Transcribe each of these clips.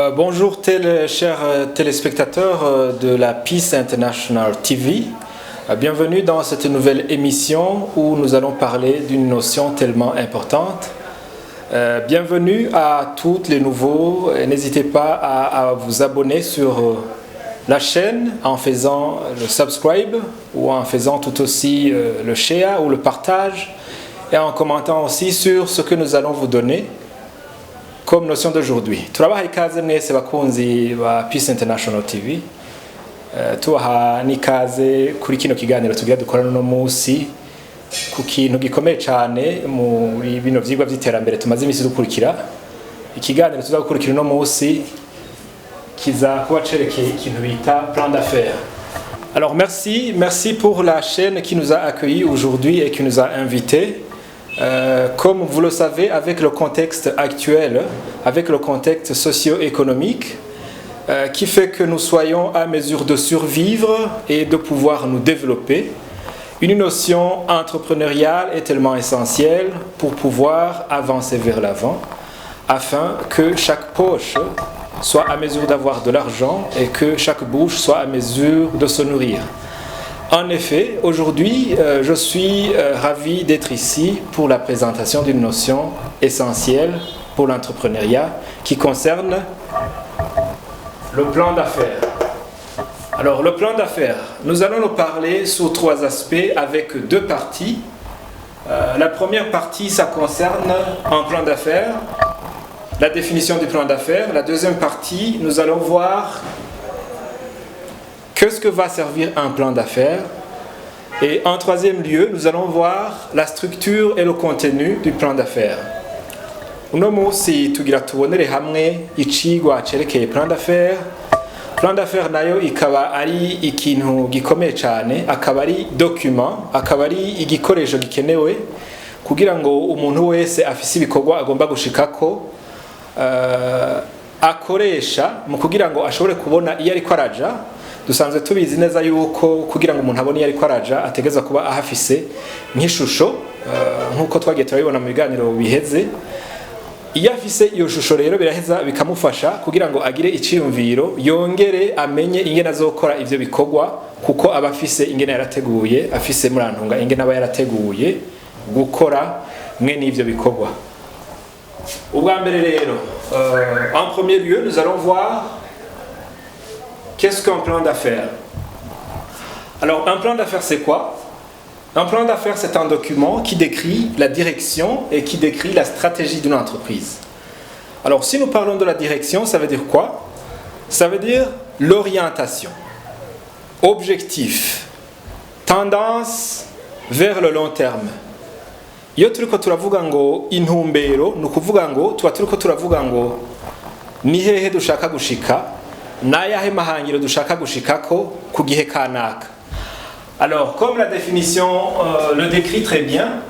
Bonjour chers téléspectateurs de la Peace International TV. Bienvenue dans cette nouvelle émission où nous allons parler d'une notion tellement importante. Bienvenue à tous les nouveaux. N'hésitez pas à vous abonner sur la chaîne en faisant le subscribe ou en faisant tout aussi le share ou le partage et en commentant aussi sur ce que nous allons vous donner comme notion d'aujourd'hui. Turabaha ikaze mwese bakunzi ba Peace International TV. Tubaha n'ikaze kuri kino kiganiro tugira dukorana no munsi ku kintu gikomeye cyane muri bino vyigwa vy'iterambere tumaze imisi dukurikira. Ikiganiro tuzagukurikira no munsi kiza kuba cerekeye ikintu bita plan d'affaires. Alors merci pour la chaîne qui nous a accueillis aujourd'hui et qui nous a invités. Comme vous le savez, avec le contexte actuel, avec le contexte socio-économique, qui fait que nous soyons à mesure de survivre et de pouvoir nous développer, une notion entrepreneuriale est tellement essentielle pour pouvoir avancer vers l'avant, afin que chaque poche soit à mesure d'avoir de l'argent et que chaque bouche soit à mesure de se nourrir. En effet, aujourd'hui, je suis ravi d'être ici pour la présentation d'une notion essentielle pour l'entrepreneuriat qui concerne le plan d'affaires. Alors, le plan d'affaires, nous allons nous parler sous trois aspects avec deux parties. La première partie, ça concerne un plan d'affaires, la définition du plan d'affaires. La deuxième partie, nous allons voir qu'est-ce que va servir un plan d'affaires? Et en troisième lieu, nous allons voir la structure et le contenu du plan d'affaires. Uno munsi tugira tubonere hamwe icigwa cerekeye plan d'affaires. Plan d'affaires nayo ikaba ari ikintu gikomeye cyane, akaba ari document, akaba ari igikoresho gikenewe kugira ngo umuntu wese afise ibikorwa agomba gushikako akoresha mu kugira ngo ashobore kubona iyo ariko araja. Dusanzwe tubizi neza yuko kugira ngo umuntu abone iyo ariko araja ategeza kuba ahafise nk'ishusho nkuko twagiye turabibona mu biganiro biheze. Iyo afise iyo shusho rero biraheza bikamufasha kugira ngo agire iciyumviro yongere amenye ingene azokora ivyo bikorwa kuko aba afise ingene yarateguye, afise murantunga ingene aba yarateguye gukora mwe n'ivyo bikorwa. Ubwa mbere rero, en premier lieu, nous allons voir qu'est-ce qu'un plan d'affaires. Alors, un plan d'affaires, c'est quoi? Un plan d'affaires, c'est un document qui décrit la direction et qui décrit la stratégie d'une entreprise. Alors, si nous parlons de la direction, ça veut dire quoi? Ça veut dire l'orientation, objectif, tendance vers le long terme. Iyo turiko turavuga ngo intumbero, nukuvuga ngo tuba turiko turavuga ngo ni hehe dushaka gushika, n'ayahe mahangiro dushaka gushikako ku gihe kanaka. Alors, comme la définition le décrit très bien,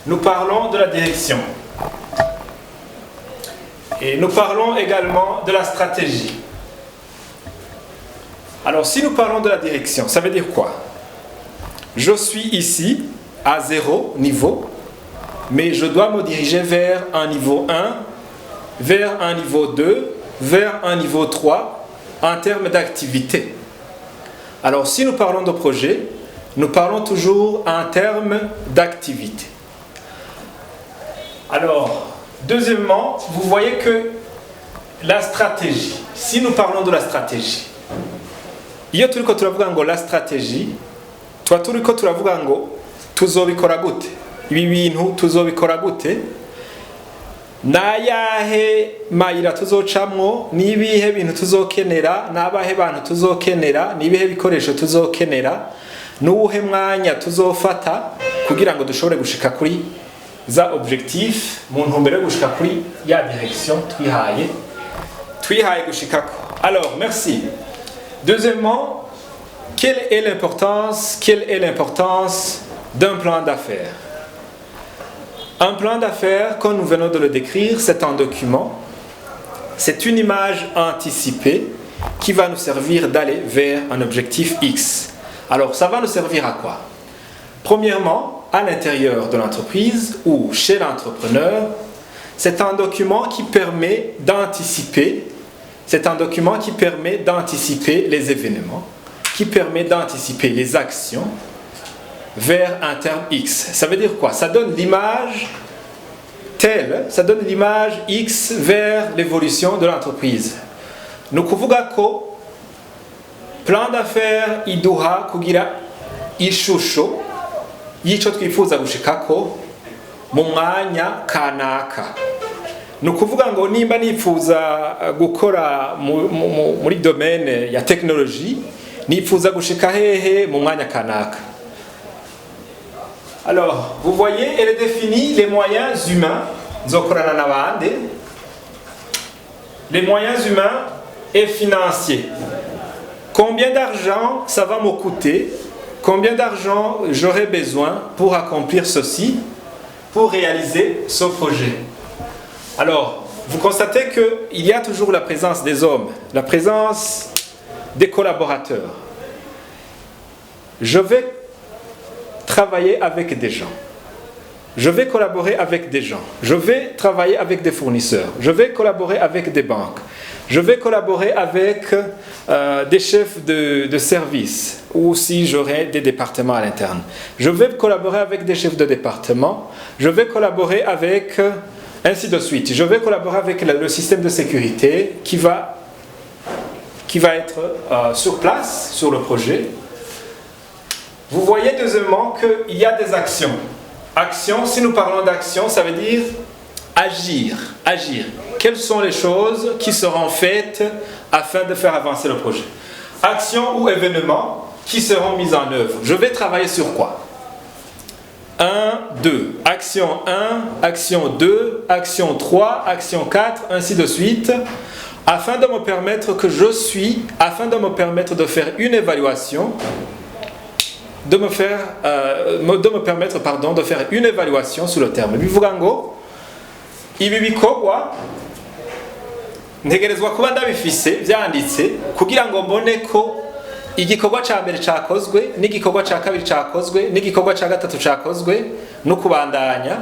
nous parlons de la direction. Et nous parlons également de la stratégie. Alors, si nous parlons de la direction, ça veut dire quoi? Je suis ici, à 0 niveau, mais je dois me diriger vers un niveau 1, vers un niveau 2, vers un niveau 3, en termes d'activité. Alors, si nous parlons de projet, nous parlons toujours en termes d'activité. Alors, deuxièmement, vous voyez que la stratégie, si nous parlons de la stratégie, iyo turiko turavuga ngo la stratégie, tuba turiko turavuga ngo tuzobikora gute, ibi bintu tuzobikora gute, nayahe mayira tuzocamwo, nibihe bintu tuzokenera, nabahe bantu tuzokenera, nibihe bikoresho tuzokenera, nuwuhe mwanya tuzofata kugira ngo dushobore gushika kuri za objectif mu ntumbero yo gushika kuri ya direction twihaye gushikako. Alors, merci. Deuxièmement, quelle est l'importance d'un plan d'affaires? Un plan d'affaires, comme nous venons de le décrire, c'est un document, c'est une image anticipée qui va nous servir d'aller vers un objectif X. Alors, ça va nous servir à quoi? Premièrement, à l'intérieur de l'entreprise ou chez l'entrepreneur, c'est un document qui permet d'anticiper c'est un document qui permet d'anticiper les événements, qui permet d'anticiper les actions vers un terme X. Ça veut dire quoi? Ça donne l'image telle, ça donne l'image X vers l'évolution de l'entreprise. Ni ukuvuga ko plan d'affaires iduha kugira ishusho y'ico twifuza gushikako mu mwanya kanaka. Ni ukuvuga ngo nimba nifuza gukora muri domaine ya technologie, nifuza gushika hehe mu mwanya kanaka. Alors, vous voyez, elle définit les moyens humains, les moyens humains et financiers. Combien d'argent ça va me coûter? Combien d'argent j'aurai besoin pour accomplir ceci, pour réaliser ce projet? Alors, vous constatez qu'il y a toujours la présence des hommes, la présence des collaborateurs. Je vais travailler avec des gens. Je vais collaborer avec des gens. Je vais travailler avec des fournisseurs. Je vais collaborer avec des banques. Je vais collaborer avec des chefs de service ou si j'aurai des départements à l'interne. Je vais collaborer avec des chefs de département. Je vais collaborer avec ainsi de suite. Je vais collaborer avec le système de sécurité qui va être sur place, sur le projet. Vous voyez deuxièmement qu'il y a des actions. Action, si nous parlons d'action, ça veut dire agir. Agir. Quelles sont les choses qui seront faites afin de faire avancer le projet? Actions ou événements qui seront mis en œuvre. Je vais travailler sur quoi? 1, 2. Action 1, action 2, action 3, action 4, ainsi de suite. Afin de me permettre de faire une évaluation, de me permettre de faire une évaluation sur le terme. Bivuga ngo ibi bikorwa ntegerezwa kuba ndabifise byanditse kugira ngo mbone ko igikorwa ca mbere cakozwe n'igikorwa ca kabiri cakozwe n'igikorwa ca gatatu cakozwe no kubandanya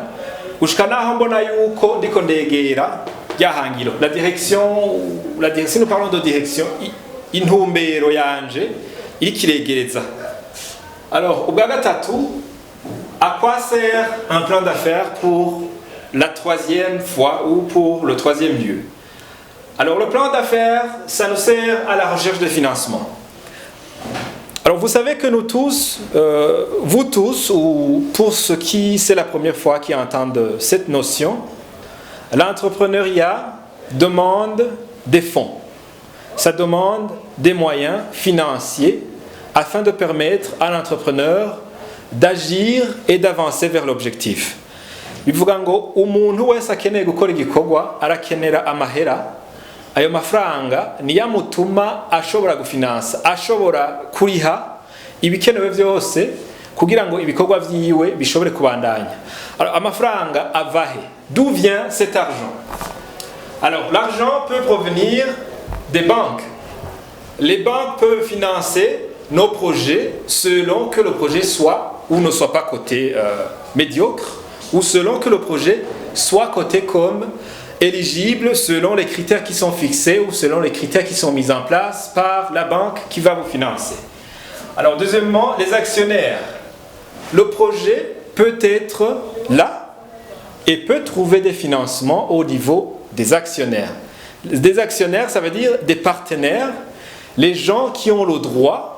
gushika naho mbona yuko ndiko ndegera ryahangiro. La direction, si nous parlons de direction, intumbero yanje iri kiregereza. Alors, au gatatu, à quoi sert un plan d'affaires pour la troisième fois ou pour le troisième lieu? Alors, le plan d'affaires, ça nous sert à la recherche de financement. Alors, vous savez que nous tous, vous tous, ou pour ceux qui c'est la première fois qu'ils entendent cette notion, l'entrepreneuriat demande des fonds. Ça demande des moyens financiers afin de permettre à l'entrepreneur d'agir et d'avancer vers l'objectif. Bivuga ngo umuntu wese akeneye gukora igikorwa arakenera amahera. Ayo mafaranga niyo amutuma ashobora gufinansa, ashobora kuriha ibikenewe byose kugira ngo ibikorwa vyiwe bishobore kubandanya. Alors amafaranga avahe? D'où vient cet argent? Alors l'argent peut provenir des banques. Les banques peuvent financer nos projets selon que le projet soit ou ne soit pas coté médiocre, ou selon que le projet soit coté comme éligible selon les critères qui sont fixés ou selon les critères qui sont mis en place par la banque qui va vous financer. Alors deuxièmement, les actionnaires. Le projet peut être là et peut trouver des financements au niveau des actionnaires. Des actionnaires, ça veut dire des partenaires, les gens qui ont le droit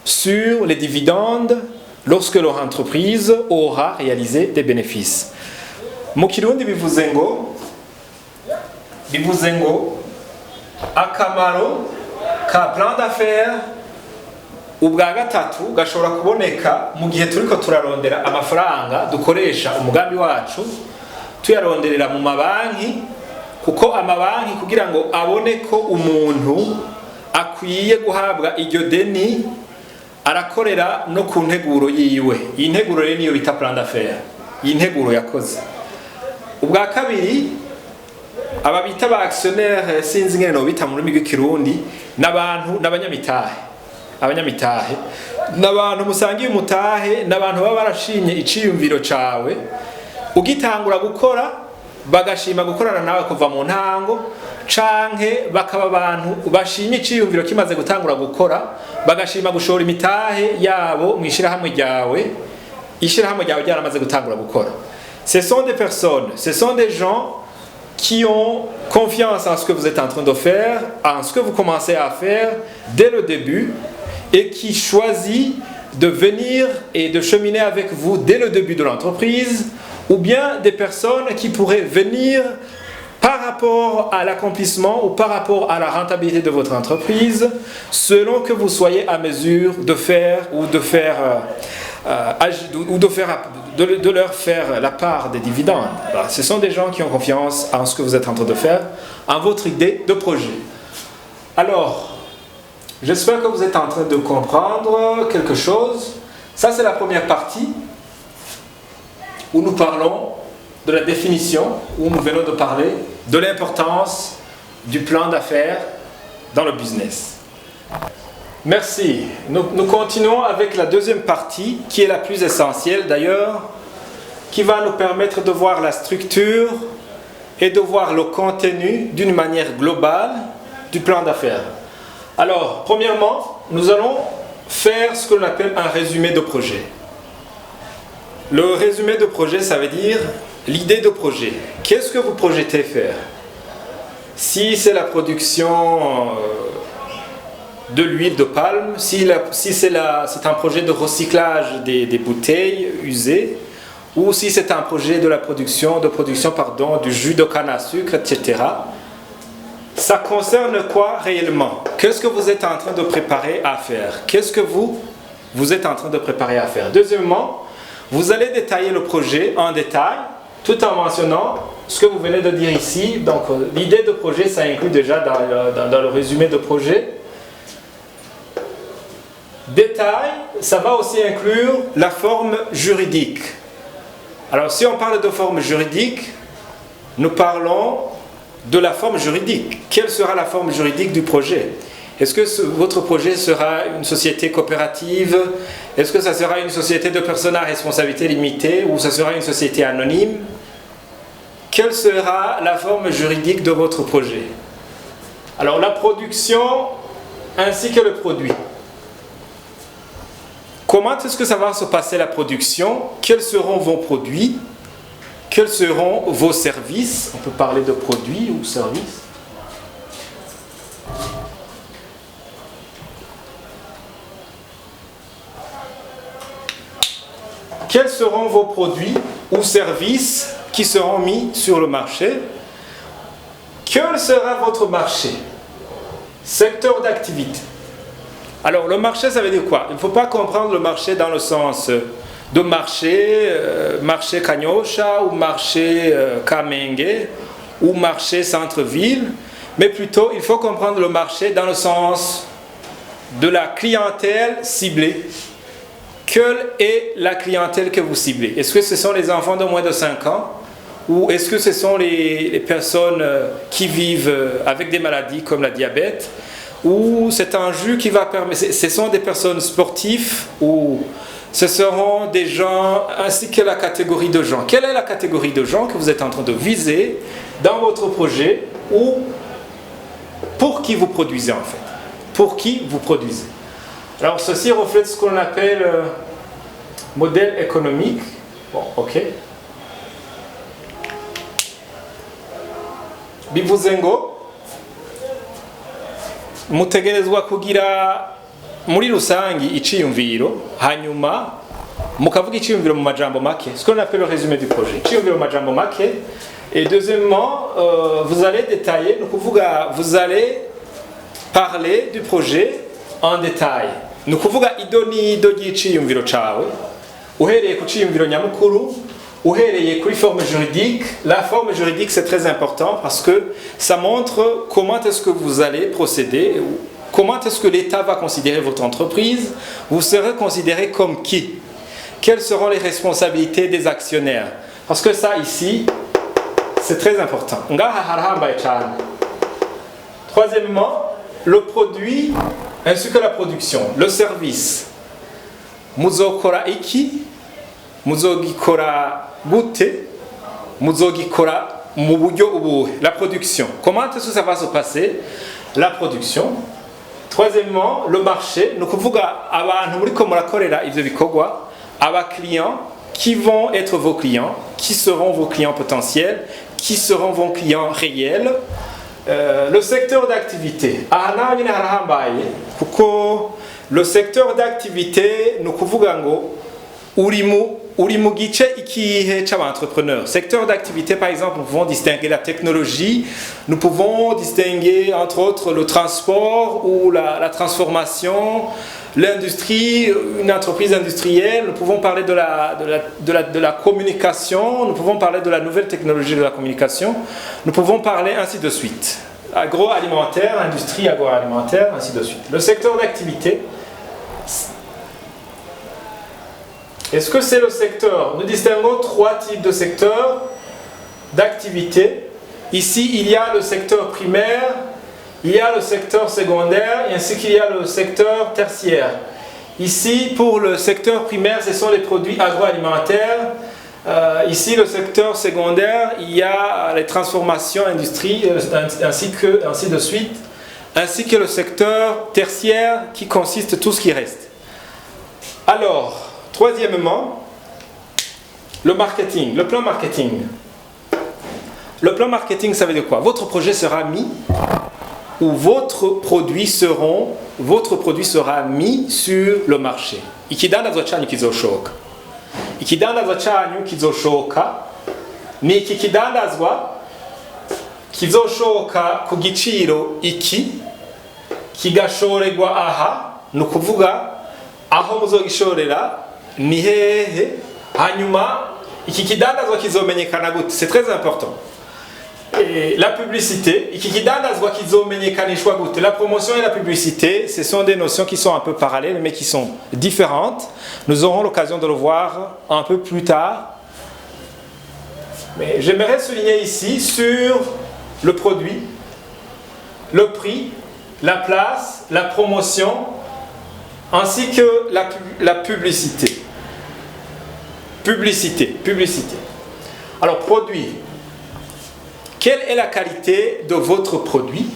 sur les dividendes lorsque leur entreprise aura réalisé des bénéfices. Mu Kirundi bivuze ngo akamaro ka plan d'affaires ubwa gatatu gashobora kuboneka mu gihe turiko turarondera amafaranga dukoresha umugambi wacu tuyaronderera mu mabanki, kuko amabanki kugira ngo abone ko umuntu akwiye guhabwa iryo deni arakorera no ku nteguro yiwe. Iyi nteguro rero niyo bita plan d'affaires, iyi nteguro yakoze. Ubwa kabiri, aba bita ba actionnaire sinzi ngene no bita mu rurimi rw'ikirundi, n'abantu n'abanyamitahe. Abanyamitahe n'abantu musangiye umutahe, n'abantu baba barashimye iciyumviro cawe ugitangura gukora, bagashima gukorana nawe kuva mu ntango canke bakaba abantu bashimye iciyumviro kimaze gutangura gukora bagashima gushora imitahe yabo mu ishirahamwe ryawe ryaramaze gutangura gukora. Ce sont des personnes, ce sont des gens qui ont confiance en ce que vous êtes en train de faire, en ce que vous commencez à faire dès le début et qui choisissent de venir et de cheminer avec vous dès le début de l'entreprise, ou bien des personnes qui pourraient venir par rapport à l'accomplissement ou par rapport à la rentabilité de votre entreprise, selon que vous soyez à mesure de faire ou de leur faire la part des dividendes. Voilà. Ce sont des gens qui ont confiance en ce que vous êtes en train de faire, en votre idée de projet. Alors, j'espère que vous êtes en train de comprendre quelque chose. Ça, c'est la première partie où nous parlons de la définition, où nous venons de parler de l'importance du plan d'affaires dans le business. Merci. Nous continuons avec la deuxième partie, qui est la plus essentielle d'ailleurs, qui va nous permettre de voir la structure et de voir le contenu d'une manière globale du plan d'affaires. Alors, premièrement, nous allons faire ce que l'on appelle un résumé de projet. Le résumé de projet, ça veut dire l'idée de projet. Qu'est-ce que vous projetez faire? Si c'est la production de l'huile de palme, si c'est un projet de recyclage des bouteilles usées, ou si c'est un projet de production du jus de canne à sucre, etc. Ça concerne quoi réellement? Qu'est-ce que vous êtes en train de préparer à faire? Qu'est-ce que vous êtes en train de préparer à faire? Deuxièmement, vous allez détailler le projet en détail, tout en mentionnant ce que vous venez de dire ici. Donc l'idée de projet, ça inclut déjà dans le résumé de projet. Détail, ça va aussi inclure la forme juridique. Alors si on parle de forme juridique, nous parlons de la forme juridique. Quelle sera la forme juridique du projet? Est-ce que votre projet sera une société coopérative? Est-ce que ça sera une société de personnes à responsabilité limitée ou ça sera une société anonyme? Quelle sera la forme juridique de votre projet? Alors la production ainsi que le produit. Comment est-ce que ça va se passer la production? Quels seront vos produits? Quels seront vos services? On peut parler de produits ou services. Quels seront vos produits ou services qui seront mis sur le marché? Quel sera votre marché? Secteur d'activité. Alors le marché, ça veut dire quoi? Il ne faut pas comprendre le marché dans le sens de marché Kanyosha ou marché Kamenge ou marché centre-ville, mais plutôt il faut comprendre le marché dans le sens de la clientèle ciblée. Quelle est la clientèle que vous ciblez? Est-ce que ce sont les enfants de moins de 5 ans ou est-ce que ce sont les personnes qui vivent avec des maladies comme la diabète? Ou c'est un jus qui va permettre, ce sont des personnes sportives ou ce seront des gens ainsi que la catégorie de gens. Quelle est la catégorie de gens que vous êtes en train de viser dans votre projet ou pour qui vous produisez en fait? Pour qui vous produisez? Alors ceci reflète ce qu'on appelle modèle économique. Bon, ok. Bivuzengo. Mutegerezwa kugira muri rusangi iciyumviro hanyuma mukavuga iciyumviro mu majambo make, ce qu'on appelle le résumé du projet. Iciyumviro mu majambo make. Et deuxièmement, vous allez détailler, vous allez parler du projet en détail. Ni ukuvuga ido n'ido ry'iciyumviro cawe uhereye ku ciyumviro nyamukuru, uhereye kuri forme juridique. La forme juridique, c'est très important parce que ça montre comment est-ce que vous allez procéder, comment est-ce que l'État va considérer votre entreprise. Vous serez considéré comme qui? Quelles seront les responsabilités des actionnaires? Parce que ça ici, c'est très important. Troisièmement, le produit ainsi que la production, le service. Muzokora iki? Muzogikora gute? Muzogikora mu buryo ubuhe? La production. Comment est-ce que ça va se passer? La production. Troisièmement, le marché. Nous kuvuga abantu muriko murakorera ivyo bikorwa, aba clients qui vont être vos clients, qui seront vos clients potentiels, qui seront vos clients réels. Le secteur d'activité. Aha naho nyine harahambaye kuko le secteur d'activité ni ukuvuga ngo uri mu gice ikihe c'abantrepreneurs. Secteur d'activité, par exemple, nous pouvons distinguer la technologie, nous pouvons distinguer entre autres le transport ou la transformation, l'industrie, une entreprise industrielle, nous pouvons parler de la communication, nous pouvons parler de la nouvelle technologie de la communication, nous pouvons parler ainsi de suite. Agroalimentaire, industrie agroalimentaire, ainsi de suite. Le secteur d'activité, est-ce que c'est le secteur? Nous distinguons trois types de secteurs d'activité. Ici, il y a le secteur primaire, il y a le secteur secondaire, et ainsi qu'il y a le secteur tertiaire. Ici, pour le secteur primaire, ce sont les produits agroalimentaires. Ici, le secteur secondaire, il y a les transformations, industrie, ainsi de suite, ainsi que le secteur tertiaire qui consiste tout ce qui reste. Alors, troisièmement, le marketing, le plan marketing. Le plan marketing, ça veut dire quoi? Votre projet sera mis, ou votre produit sera mis sur le marché. Ikidandazwa chanyu kizoshoka. Ikidandazwa chanyu kizoshoka ni iki kidandazwa kizoshoka ku giciro iki kigashorerwa aha, ni ukuvuga aho muzogishorera ni hehe, hanyuma iki kidandazwa kizomenyekana gute? C'est très important. Et la publicité, iki kidandazwa kizomenyekanishwa gute? La promotion et la publicité, ce sont des notions qui sont un peu parallèles mais qui sont différentes. Nous aurons l'occasion de le voir un peu plus tard. Mais j'aimerais souligner ici sur le produit, le prix, la place, la promotion, ainsi que la publicité. Publicité. Alors, produit. Quelle est la qualité de votre produit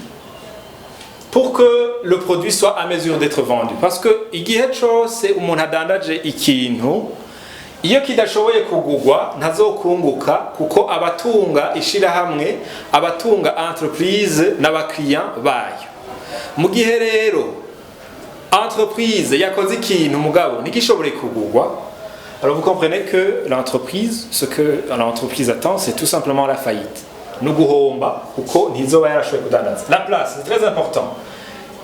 pour que le produit soit à mesure d'être vendu? Parce que igihe cyose umuntu adandaje ikintu, iyo kidashoboye kugurwa ntazokunguka, kuko abatunga ishirahamwe, abatunga entreprise n'abakiriya bayo. Mu gihe rero entreprise yakoze ikintu mugabo ntigishobore kugurwa, alors vous comprenez que l'entreprise, ce que l'entreprise attend, c'est tout simplement la faillite. La place, c'est très important.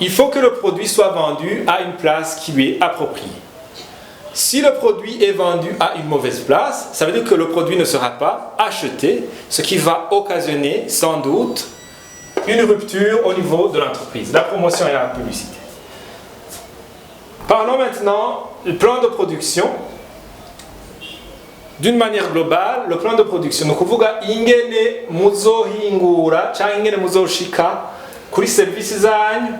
Il faut que le produit soit vendu à une place qui lui est appropriée. Si le produit est vendu à une mauvaise place, ça veut dire que le produit ne sera pas acheté, ce qui va occasionner sans doute une rupture au niveau de l'entreprise. La promotion et la publicité. Parlons maintenant du plan de production. D'une manière globale, le plan de production, ni ukuvuga ingene muzohingura cyangwa ingene muzoshika kuri service zanyu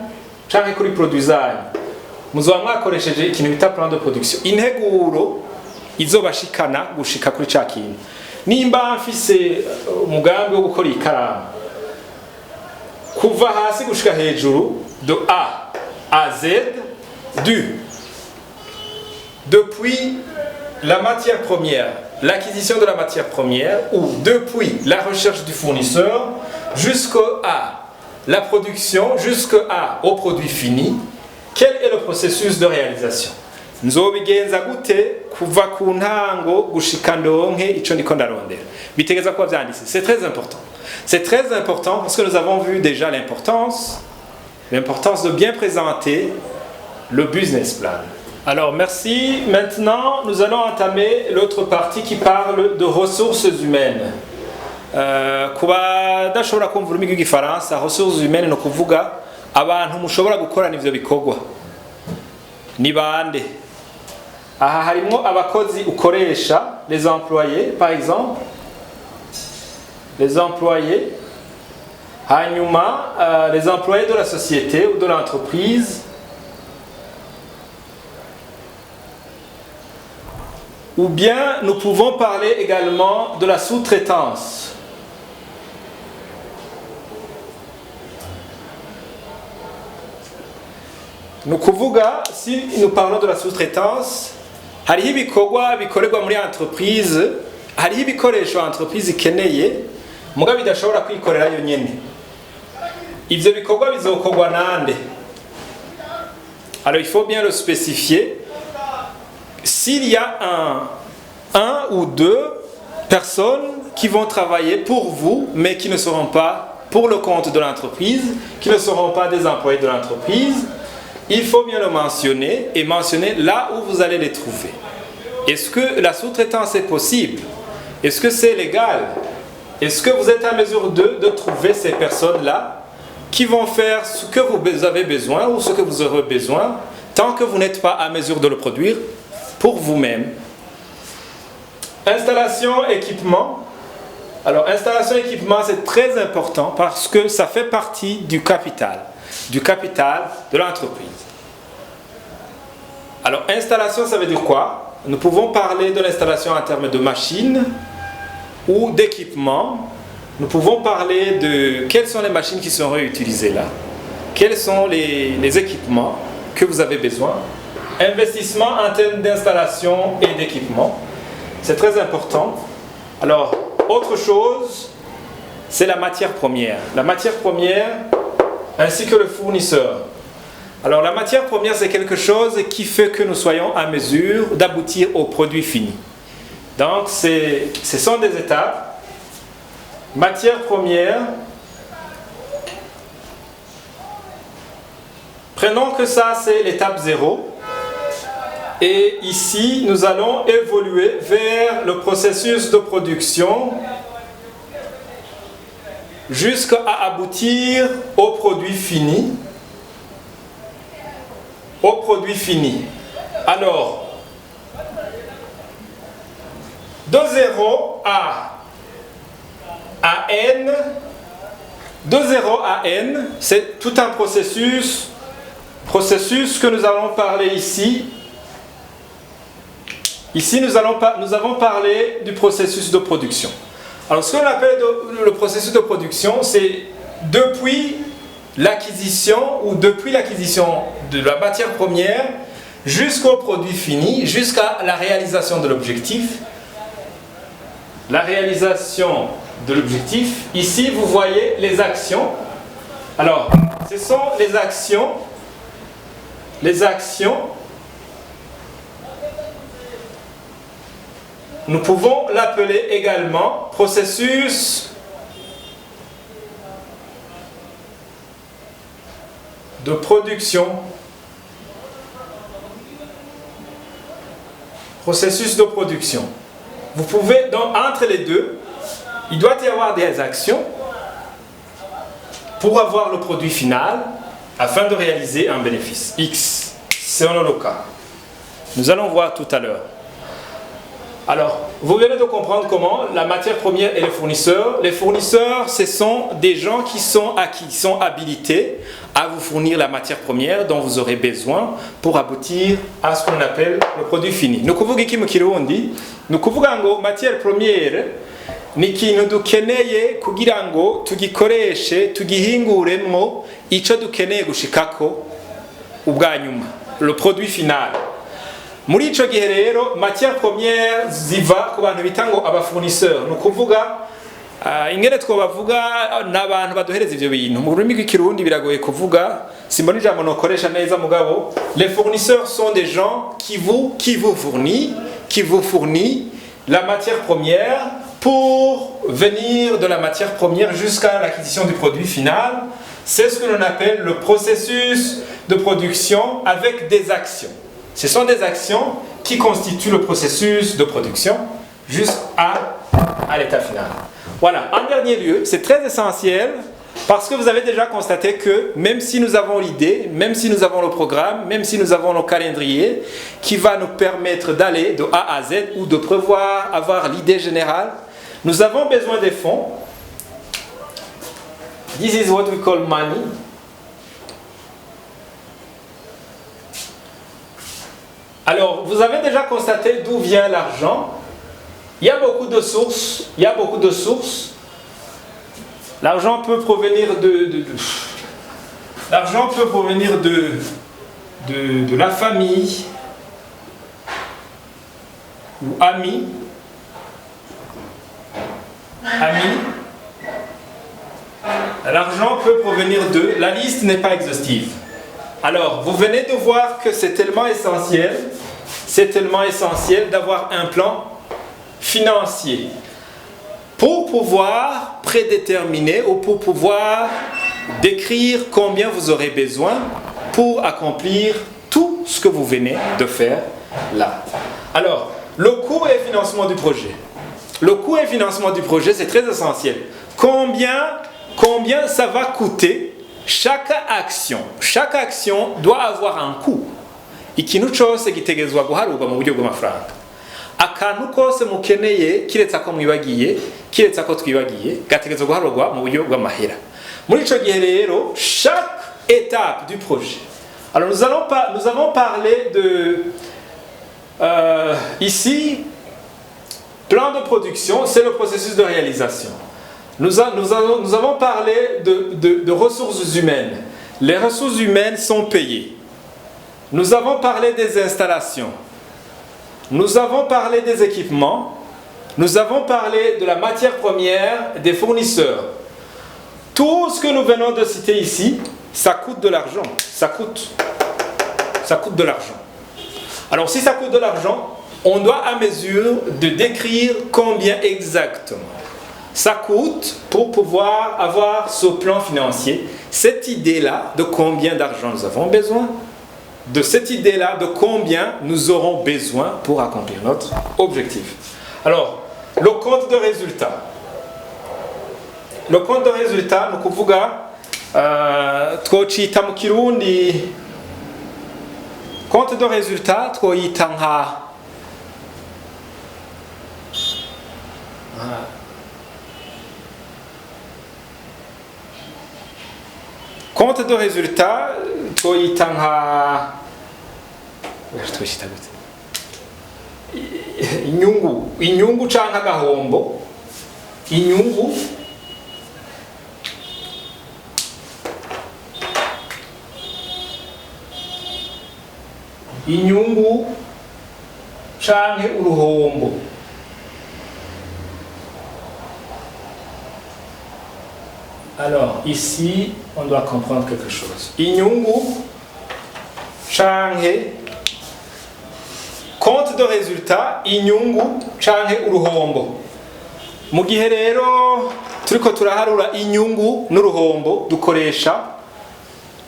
cyangwa kuri produit zanyu. Muzoba mwakoresheje ikintu bita plan de production. Integuro izobashikana gushika kuri ca kintu. Nimba mfise umugambi wo gukora ikaramu, kuva hasi gushika hejuru, de A à Z, depuis la matière première, l'acquisition de la matière première, ou depuis la recherche du fournisseur jusqu'à la production, au produit fini, quel est le processus de réalisation? Nzobigenza gute kuva ku ntango gushika ndonke ico ndiko ndarondera. Bitegeza kuba vyanditse. C'est très important. C'est très important parce que nous avons vu déjà l'importance de bien présenter le business plan. Alors merci. Maintenant, nous allons entamer l'autre partie qui parle de ressources humaines. Kuba dashobora kumva ururimi rw'igifaransa, ressources humaines no kuvuga abantu mushobora gukorana ivyo bikorwa. Ni bande? Aha harimo abakozi ukoresha, les employés par exemple. Les employés. Hanyuma, les employés de la société ou de l'entreprise. Ou bien nous pouvons parler également de la sous-traitance. ni ukuvuga si nous parlons de la sous-traitance hariho ibikorwa bikorerwa muri entreprise hariho ibikoresho entreprise ikeneye muga bidashobora kwikorera yonyene ivyo bikorwa bizokorwa nande. Alors il faut bien le spécifier. S'il y a un ou deux personnes qui vont travailler pour vous mais qui ne seront pas pour le compte de l'entreprise, qui ne seront pas des employés de l'entreprise, il faut bien le mentionner et mentionner là où vous allez les trouver. Est-ce que la sous-traitance est possible? Est-ce que c'est légal? Est-ce que vous êtes à mesure de trouver ces personnes-là qui vont faire ce que vous avez besoin ou ce que vous aurez besoin tant que vous n'êtes pas à mesure de le produire pour vous-même? Installation, équipement. Alors, installation, équipement, c'est très important parce que ça fait partie du capital de l'entreprise. Alors, installation, ça veut dire quoi? Nous pouvons parler de l'installation en termes de machines ou d'équipement. Nous pouvons parler de quelles sont les machines qui seront utilisées là, quels sont les équipements que vous avez besoin. Investissement en termes d'installation et d'équipement, c'est très important. Alors, autre chose, c'est la matière première. La matière première ainsi que le fournisseur. Alors, la matière première, c'est quelque chose qui fait que nous soyons à mesure d'aboutir au produit fini. Donc, ce sont des étapes. Matière première. Prenons que ça, c'est l'étape 0. Et ici, nous allons évoluer vers le processus de production jusqu'à aboutir au produit fini. Au produit fini. Alors, de 0 à N, de 0 à N, c'est tout un processus que nous allons parler ici. Ici, nous avons parlé du processus de production. Alors, ce qu'on appelle le processus de production, c'est depuis l'acquisition ou depuis l'acquisition de la matière première jusqu'au produit fini, jusqu'à la réalisation de l'objectif. La réalisation de l'objectif. Ici, vous voyez les actions. Alors, ce sont les actions. Les actions. Nous pouvons l'appeler également processus de production. Processus de production. Vous pouvez, donc, entre les deux, il doit y avoir des actions pour avoir le produit final afin de réaliser un bénéfice X. C'est le cas. Nous allons voir tout à l'heure. Alors, vous venez de comprendre comment la matière première et les fournisseurs. Les fournisseurs, ce sont des gens qui sont habilités à vous fournir la matière première dont vous aurez besoin pour aboutir à ce qu'on appelle le produit fini. Nous kuvuga iki mu Kirundi? Nous kuvuga ngo matière première ni ikintu dukeneye kugira ngo tugikoreshe tugihinguremwo ico dukeneye gushikako ubwa nyuma, le produit final. Muri ico gihe rero matière première ziva ku bantu bita ngo abafournisseur. Ni ukuvuga ingene twobavuga n'abantu baduhereza ivyo bintu. Mu rurimi rw'ikirundi biragoye kuvuga, simbona ijambo nokoresha neza mugabo. Les fournisseurs sont des gens qui vous fournit la matière première pour venir de la matière première jusqu'à l'acquisition du produit final. C'est ce que l'on appelle le processus de production avec des actions. Ce sont des actions qui constituent le processus de production jusqu'à l'état final. Voilà, en dernier lieu, c'est très essentiel parce que vous avez déjà constaté que même si nous avons l'idée, même si nous avons le programme, même si nous avons le calendrier qui va nous permettre d'aller de A à Z ou de prévoir, avoir l'idée générale, nous avons besoin des fonds. This is what we call money. Alors, vous avez déjà constaté d'où vient l'argent. Il y a beaucoup de sources. L'argent peut provenir de la famille ou amis, l'argent peut provenir d'eux. La liste n'est pas exhaustive. Alors, vous venez de voir que c'est tellement essentiel d'avoir un plan financier pour pouvoir prédéterminer ou pour pouvoir décrire combien vous aurez besoin pour accomplir tout ce que vous venez de faire là. Alors, le coût et financement du projet. Le coût et financement du projet, c'est très essentiel. Combien ça va coûter chaque action? Chaque action doit avoir un coût. Ikintu cyose gitegerezwa guharurwa mu buryo bw'amafaranga. Akantu kose mukeneye kiretsa ko mwibagiye, kiretsa ko twibagiye, gategerezwa guharurwa mu buryo bw'amahera. Muri ico gihe rero, chaque étape du projet. Alors nous avons parlé de ici plan de production, c'est le processus de réalisation. Nous avons parlé de ressources humaines. Les ressources humaines sont payées. Nous avons parlé des installations. Nous avons parlé des équipements. Nous avons parlé de la matière première, des fournisseurs. Tout ce que nous venons de citer ici, ça coûte de l'argent. Ça coûte de l'argent. Alors si ça coûte de l'argent, on doit à mesure de décrire combien exactement ça coûte pour pouvoir avoir ce plan financier, cette idée-là de combien d'argent nous avons besoin, de cette idée-là de combien nous aurons besoin pour accomplir notre objectif. Alors, le compte de résultat. Le compte de résultat, ni ukuvuga twocita mu Kirundi, compte de résultat twoyita nka compte de résultat twoyita nka twishita gute inyungu canke agahombo, inyungu canke uruhombo. Alors ici on doit comprendre quelque chose. Inyungu canke compte de résultat, inyungu canke uruhombo. Mu gihe rero turiko turaharura inyungu n'uruhombo dukoresha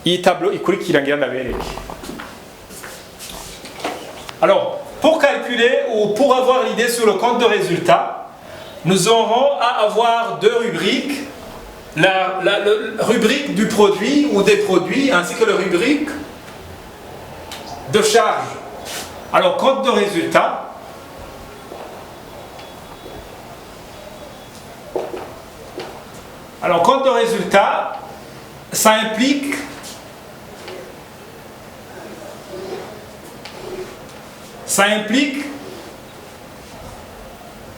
iyi tableau ikurikira ngira ndabereke. Alors, pour calculer ou pour avoir l'idée sur le compte de résultat, nous aurons à avoir deux rubriques. La rubrique du produit ou des produits, ainsi que la rubrique de charge. Alors, compte de résultat. Alors, compte de résultat, ça implique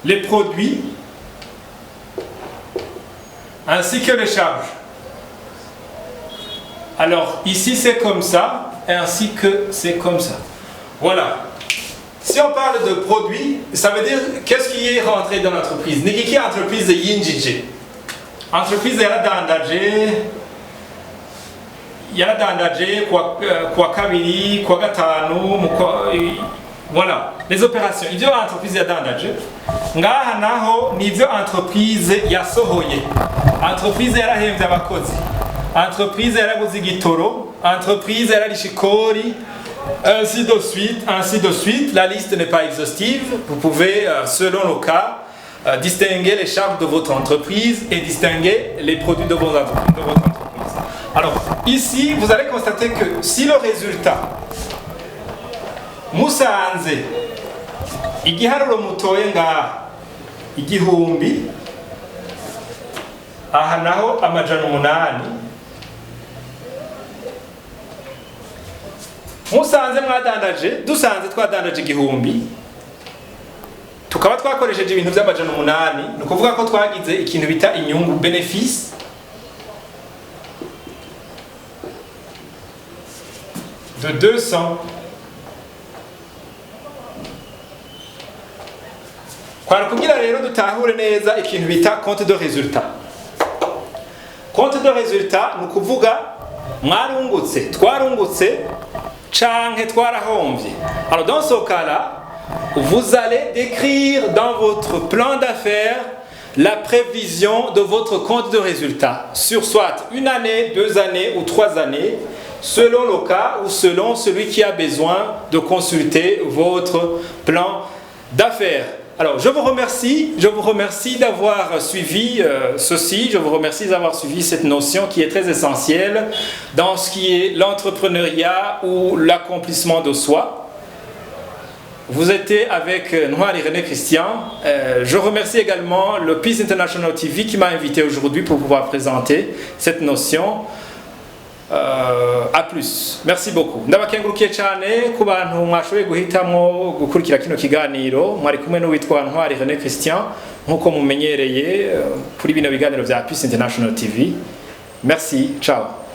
les produits ainsi que les charges. Alors ici c'est comme ça, ainsi que c'est comme ça. Voilà. Si on parle de produits, ça veut dire qu'est-ce qui est rentré dans l'entreprise. Niki entreprise yinjije. Entreprise yaradandaje kwa kabiri, kwa gatanu, voilà, les opérations. Ivyo entreprise yadandaje. Ngaha naho nivyo entreprise yasohoye. Entreprise yarahembye abakozi. Entreprise yaraguze igitoro. Entreprise yararishe ikori. Ainsi de suite. La liste n'est pas exhaustive. Vous pouvez, selon le cas, distinguer les charges de votre entreprise et distinguer les produits de votre entreprise. Alors, ici, vous allez constater que si le résultat musanze igiharuro mutoye ngaha igihumbi, aha naho amajana 8, musanze dusanze twadandaje igihumbi, tukaba twakoresheje ibintu by'amajana 8, ni ukuvuga ko twagize ikintu bita inyungu, bénéfice. de 200. Kwari kugira rero dutahure neza ikintu bita compte de résultat. Compte de résultat ni ukuvuga mwarungutse, twarungutse canke twarahomvye. Alors dans ce cas-là, vous allez décrire dans votre plan d'affaires la prévision de votre compte de résultat sur soit une année, 2 années ou 3 années, selon le cas ou selon celui qui a besoin de consulter votre plan d'affaires. Alors, je vous remercie d'avoir suivi ceci, je vous remercie d'avoir suivi cette notion qui est très essentielle dans ce qui est l'entrepreneuriat ou l'accomplissement de soi. Vous étiez avec Ntwari René Christian. Je remercie également le Peace International TV qui m'a invité aujourd'hui pour pouvoir présenter cette notion. A plus. Merci beaucoup. Ndabakengurukiye cyane ku bantu mwashoboye guhitamo gukurikira kino kiganiro. Mwari kumwe n'uwitwa Ntwari René Christian nkuko mumenyereye kuri bino biganiro bya Peace International TV. Merci. Ciao.